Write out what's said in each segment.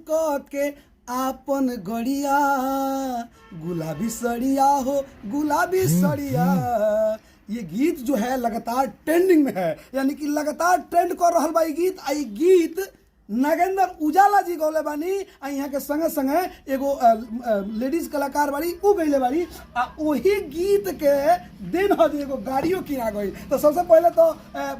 कह के आपन गड़िया गुलाबी सड़िया हो गुलाबी सड़िया। ये गीत जो है लगातार ट्रेंडिंग में है, यानी कि लगातार ट्रेंड कर रहा बा। गीत आई गीत नागेंद्र उजाला जी गौले बानी आ यहाँ के संगे संगे एगो लेडीज कलाकार बाड़ी उ गईले बाड़ी आ वही गीत के दिन हो एगो गाड़ियों किना गई। तो सबसे पहले तो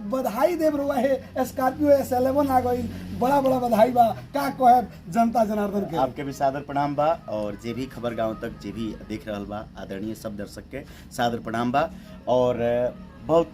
बधाई देव रुआ है स्कॉर्पियो S11 आ गई, बड़ा बड़ा बधाई बा। का कहे जनता जनार्दन के आपके भी सादर प्रणाम बा और जे भी खबर गांव तक जे भी देख रहल बा आदरणीय सब दर्शक के सादर प्रणाम बा। और बहुत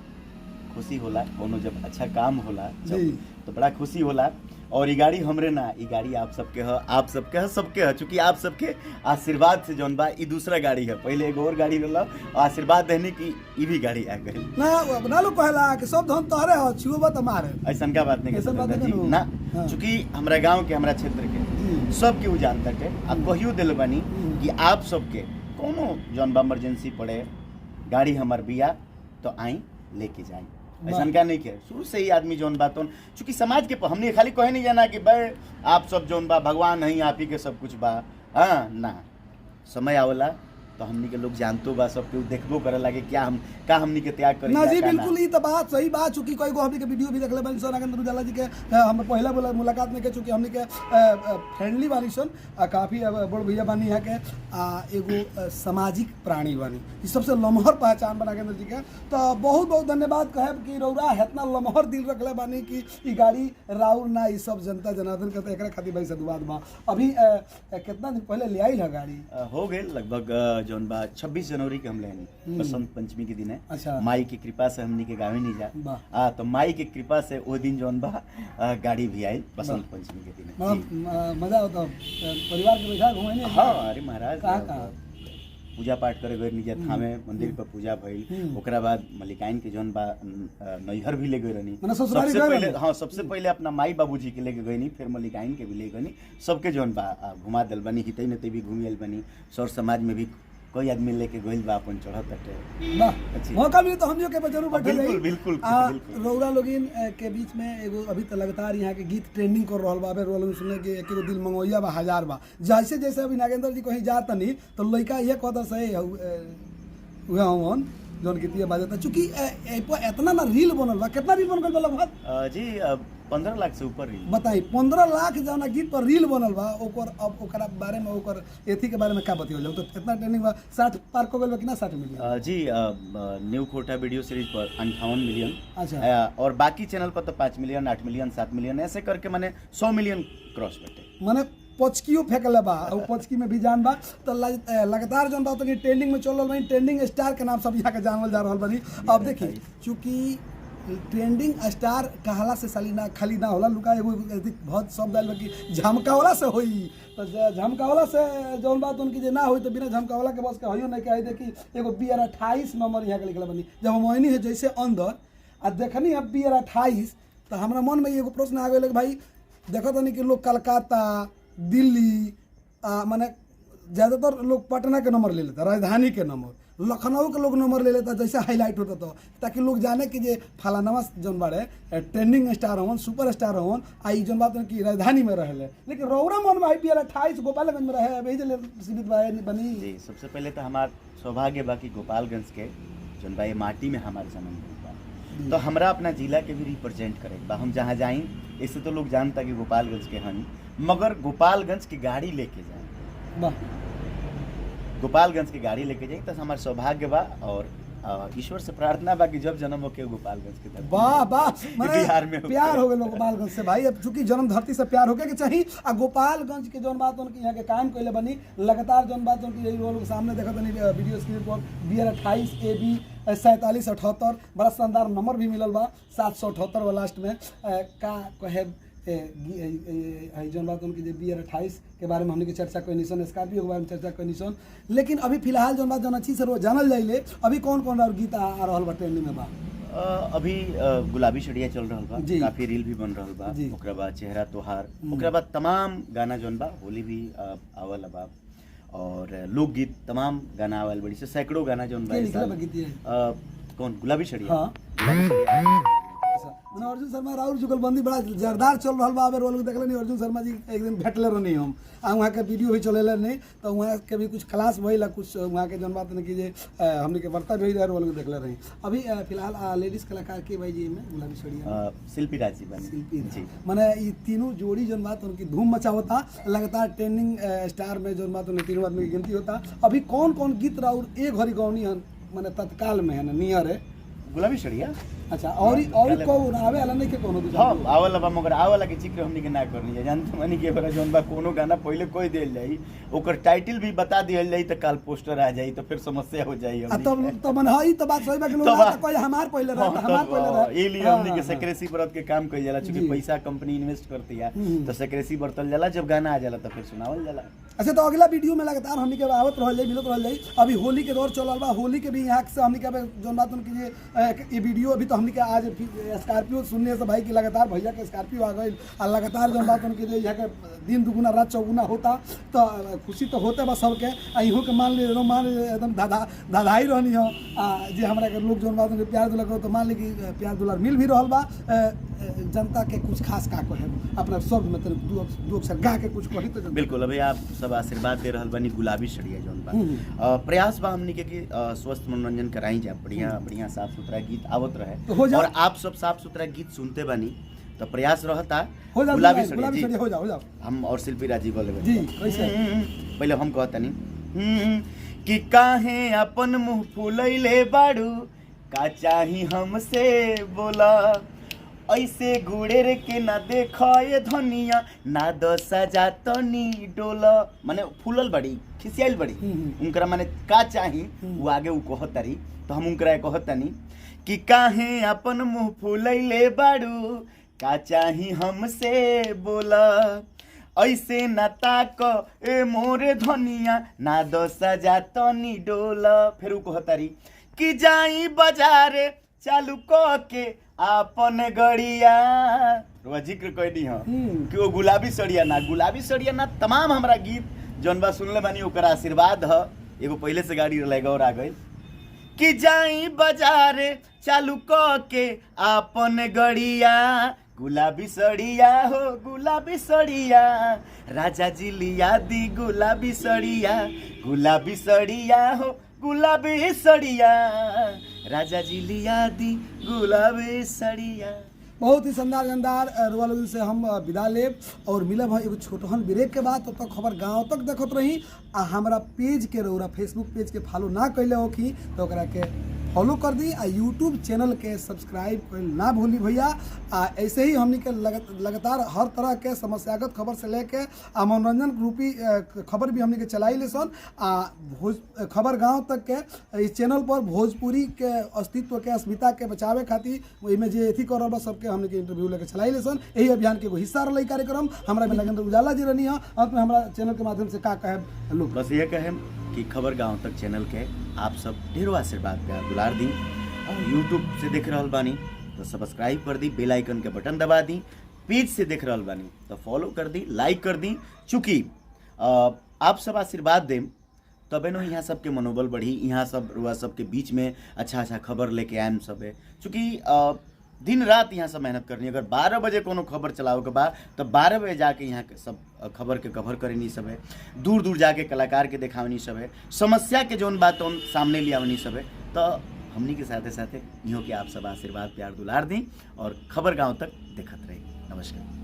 खुशी होला कोनो जब अच्छा काम होला जब तो बड़ा खुशी होला। और ये गाड़ी हमरे ना, ये गाड़ी आप सबके है, आप सबके है, सबके है। चूंकि आप सबके आशीर्वाद से जौन बा ये दूसरा गाड़ी है, पहले एक और गाड़ी रहला आशीर्वाद देने की ये भी गाड़ी आ गई ना लोग कहला कि सब धन तोहरे हो छुबो त मारे। ऐसा का बात नहीं है ना, चूंकि हमरा गांव के हमरा क्षेत्र के सब के जानता के अब कहियो दिल बनी कि आप सबके कोनो जौन बा इमरजेंसी पड़े गाड़ी हमार बिया तो आई लेके जाए। ऐसा क्या नहीं किया शुरू से ही आदमी जौन बात चूंकि समाज के हमने खाली कहे नहीं जाना कि भाई आप सब जौन बा भगवान नहीं आप ही के सब कुछ बा। हाँ ना समय आवला तो हमनी के लोग जानतो बा सब के देखबो करे लागे क्या हम का हमनी के त्याग करी ना जी बिल्कुल ई त बात सही बात। चूंकि कई गो हमनी के वीडियो भी देखले बानी सन नागेंद्र उजाला जी के हम पहला मुलाकात में के चूंकि हमनी के फ्रेंडली बानी सन काफी बड़ भैया बानी यहाँ के एगो सामाजिक प्राणी बानी ई सबसे लमहर पहचान बा नागेंद्र जी के। तो बहुत बहुत धन्यवाद कहब कि रौरा इतना लमहर दिल रखले बानी कि ई गाड़ी राउर ना ई सब जनता जनार्दन के एकरा खातिर भाई साधुवाद बा। अभी कितना दिन पहले ले आई है गाड़ी हो गए लगभग जौन बा 26 जनवरी के हम लेनी बसंत पंचमी के दिन है। अच्छा। माई की कृपा से हमनी के गाँव नहीं जा तो माई की कृपा से वो दिन जौन बा गाड़ी भी आई बसंत पंचमी के दिन। मजा होता परिवार के बैठा घूमे। हाँ अरे महाराज पूजा पाठ करे गए निजे थामे मंदिर पर पूजा भइल। ओकरा बाद मलिकाइन के जौन बा नैहर भी ले गए रहनी। सबसे पहले हाँ सबसे पहले अपना माई बाबूजी के लेके गई फिर मलिकाइन के भी ले गई सबके जौन बा घुमा दिल बनी हितई नते भी घूमी आइल बनी। सौर समाज में भी कोई आदमी लेके गइल बा अपन चढ़त हटे मौका मिले तो हम जो के जरूर बैठे बिल्कुल बिल्कुल रौरा लोगिन के बीच में एगो अभी तो लगातार यहाँ के गीत ट्रेंडिंग कर रहल बा। अबे रोल सुने के एक दिल मंगोइया बा हजार बा जैसे जैसे अभी नागेंद्र जी कहीं जात नहीं तो लइका ये कहता सही उहे हमन जोन गीतिया बाजता। चूंकि इतना ना रील बनल बा, कितना रील बन गइल बा लगभग जी 15 लाख से ऊपर रील। बताई 15 लाख जौना गीत पर रील बनल बा ओकर अब ओकरा बारे में ओकर एथी के बारे में का बतियो तो इतना ट्रेंडिंग बा 60 पार कर गइल बा कि ना 60 मिलियन जी न्यू खोटा वीडियो सीरीज पर 58 मिलियन। अच्छा। और बाकी चैनल पर तो 5 मिलियन 8 मिलियन 7 मिलियन ऐसे करके माने 100 मिलियन क्रॉस बैठे माने पचकियो फेंकले बा और पचकी में भी जान बा। तो लगातार जौन बा तो ट्रेंडिंग में चल रहल बा, ट्रेंडिंग स्टार के नाम सब यहाँ के जानल जा रहल बानी। अब देखिए चूंकि ट्रेंडिंग स्टार कहला से खाली ना होला लुका एगो बहुत शब्द आइल बा कि झमकावला से होई। तो झमकावला से जौन बात उनकी जे ना होई तो बिना झमकावला के बस के होइयो नहीं के। देखी एगो BR 28 नंबर यहाँ के लिखल बानी जब हम ओइनी है जैसे अंदर आ देखनी है BR 28 तो हमरा मन में एगो प्रश्न आ गइल भाई देखो तनी कि लोग कलकत्ता दिल्ली माने ज़्यादातर लोग पटना के नंबर ले लेता, राजधानी के नंबर, लखनऊ के लोग नंबर ले लेता जैसे हाईलाइट होता तो ताकि लोग जाने कि जे फलानवा जौन बाड़े ट्रेंडिंग स्टार होन सुपर स्टार होन आई जौन बात कि राजधानी में रहले। लेकिन रौरा मन में IPL 28 गोपालगंज में रहे अभी जे सीमित बनी। जी सबसे पहले तो हमार सौभाग्य बाकी गोपालगंज के जौन बा माटी में हमारे जन्म हुआ तो हमरा अपना जिला के भी रिप्रेजेंट करे बा। हम जहाँ जाई इससे तो लोग जानता कि गोपालगंज के हनी मगर गोपालगंज की गाड़ी लेके जाए गोपालगंज की गाड़ी लेके जाए तो हमारा सौभाग्य बा। और ईश्वर से प्रार्थना बा कि जब जन्म होके गोपालगंज के तरफ वाह वाह बिहार में प्यार हो गए गोपालगंज से भाई। अब चूंकि जन्म धरती से प्यार होके के चाहिए आ गोपालगंज के जौन बात उनकी यहाँ के कायम कइले बनी लगातार जौन बात उनकी यही लोग सामने देखत नहीं वीडियो स्क्रीन पर BR 28 AB 47 78 बड़ा शानदार नंबर भी मिलल बा 778 वाला लास्ट में का कहे जौन बात उनकी BR 28 के बारे में हमने की चर्चा कोई निशन स्कॉर्पियो के बारे में चर्चा कोई निशन। लेकिन अभी फिलहाल जौन बात जौन अच्छी से जानल जाइले अभी कौन कौन और गीत आ रहल बा ट्रेंडिंग में बा। अभी गुलाबी सड़िया चल रहल बा, काफी रील भी बन रहल बा। ओकरा बाद चेहरा तोहार, ओकरा बाद तमाम गाना जौन बा होली भी आवल बा और लोकगीत तमाम गाना आवल बड़ी से सैकड़ों गाना जौन बा। कौन गुलाबी सड़िया मैंने अर्जुन शर्मा राउर जुगलबंदी बड़ा जोरदार चल रहा बा। रोल देखले नहीं अर्जुन शर्मा जी एक दिन भेटले रहनी हम आ वहाँ के वीडियो भी चलेले नहीं तो वहाँ के भी कुछ क्लास भइला कुछ वहाँ के जन बात नहीं कि जे हमने के वार्ता भी रोल देखले रही। अभी फिलहाल लेडीज कलाकार के भाई जी में गुलाबी सड़िया शिल्पी राजी बनी शिल्पी जी माने ये तीनों जोड़ी जन बात उनकी धूम मचा होता लगातार ट्रेंडिंग स्टार में जन बात उनकी तीनों आदमी की गिनती होता। अभी कौन कौन गीत राउर एक घड़ी गौनी हन माने तत्काल में है ना नियर है गुलाबी सड़िया। अच्छा और कौन आवे वाला नहीं के कोनो दूसरा हाँ आवला बा मगर आवला के जिक्र हमनी के ना करनी है जानते मनी के बरा जोन बा कोनो गाना पहले कोई देल जाई ओकर टाइटल भी बता दियल जाई त काल पोस्टर आ जाई तो फिर समस्या हो जाई तब मन हई तो बात सही बा कि लोग कोई हमार पहले रहता हमार पहले रहता ए लिए हमनी के सेक्रेसी व्रत के काम कइल जाला चूंकि पैसा कंपनी इन्वेस्ट करती है तो सेक्रेसी बरतल जाला जब गाना आ जाला तो फिर सुनावल जाला। अच्छा तो अगला वीडियो में लगातार हमनी के आवत रहल जाई मिलत रहल जाई। अभी होली के दौर चलल बा होली के भी यहाँ से हमनी के जोन बात उनकी ये वीडियो अभी तो हमनी के आज स्कॉर्पियो सुनने से भाई कि लगातार भैया के स्कॉर्पियो आ गई और लगातार जब बात उनकी जो यहाँ के दिन दुगुना रात चौगुना होता तो खुशी तो होते बस सबके इहो के मान ली एकदम दादाई रहनी हो जे हमरा के लोग जौन बात उनके प्यार दुलार करो तो मान ली कि प्यार दुलार मिल भी रहल बा। जनता के कुछ खास का कहे अपना शब्द में दो अक्षर गा के कुछ कही तो बिल्कुल। अभी आप सब आशीर्वाद दे रहल बानी गुलाबी सड़िया जौन बा प्रयास बा हमनी के कि स्वस्थ मनोरंजन कराई जा बढ़िया बढ़िया साफ सुथरा गीत आवत रहे और आप सब साफ सुथरा गीत सुनते बानी तो प्रयास रहता गुलाबी सड़िया हो जाओ हम और शिल्पी राजी बोले जी कैसे पहले हम कहतनी कि काहे अपन मुंह फुलैले बाड़ू का चाही हमसे बोला ऐसे गुड़ेर के ना देखा धनिया ना दसा जा तनी डोला माने फूलल बड़ी खिसियाल बड़ी उनकरा माने का चाही वो आगे वो कहतारी तो हम उनकरा कहतानी कि काहे अपन मुंह फुलैले बाड़ू का चाही हमसे बोला ऐसे ना ताक ए मोरे धनिया ना दसा जा तनी डोला। फिर वो कहतारी कि जाई बाजारे चालू क के आपन गड़िया जिक्र कैदी हाँ कि वो गुलाबी सड़िया ना तमाम हमरा गीत जौन बा सुनले बानी ओकर आशीर्वाद ह। एगो पहले से गाड़ी रहेगा और आ गई कि जाई बाजारे चालू क के आपन गड़िया गुलाबी सड़िया हो गुलाबी सड़िया राजा जी लिया दी गुलाबी सड़िया हो गुलाबी सड़िया राजा जी लिया दी गुलाबी सड़िया। बहुत ही शानदार रोल से हम विदा लेब और मिलब है एगो छोटहन ब्रेक के बाद तब तक खबर गांव तक देखत रही आ हमारा पेज के रौरा फेसबुक पेज के फॉलो ना कैले हो कि तो ओकरा के फॉलो कर दी आ यूट्यूब चैनल के सब्सक्राइब कर ना भूली भैया। आ ऐसे ही हमनी के लगातार हर तरह के समस्यागत खबर से लेके आ मनोरंजन रूपी खबर भी हमनी के चलाई ले सन आ खबर गांव तक के इस चैनल पर भोजपुरी के अस्तित्व के अस्मिता के बचावे खातिर ओइमे जे एथी कर रहल सबके हमनी के इंटरव्यू लेके चलाई ले सन। यही अभियान के एगो हिस्सा रहल कार्यक्रम हमरा में नगेंद्र उजाला जी रहनी है। अंत में हमरा चैनल के माध्यम से का कहे लोग बस ये कहे कि खबर गांव तक चैनल के आप सब ढेरों आशीर्वाद प्यार दुलार दी। यूट्यूब से देख रहल बानी तो सब्सक्राइब कर दी बेल आइकन के बटन दबा दी पेज से देख रहल बानी तो फॉलो कर दी लाइक कर दी चूँकि आप सब आशीर्वाद दें तबे न यहाँ सबके मनोबल बढ़ी यहाँ सब रुआ सबके बीच में अच्छा खबर लेके आएम सब है चूँकि दिन रात यहाँ सब मेहनत करनी। अगर 12 बजे कोनो खबर चलाओ के बाद तो 12 बजे जाके यहाँ के सब खबर के कवर करनी सब है दूर दूर जाके कलाकार के दिखावनी सब है समस्या के जौन बात सामने ले आवनी सब है। तो हमनी के साथे साथे इहो के आप सब आशीर्वाद प्यार दुलार दी और खबर गांव तक देखत रही। नमस्कार।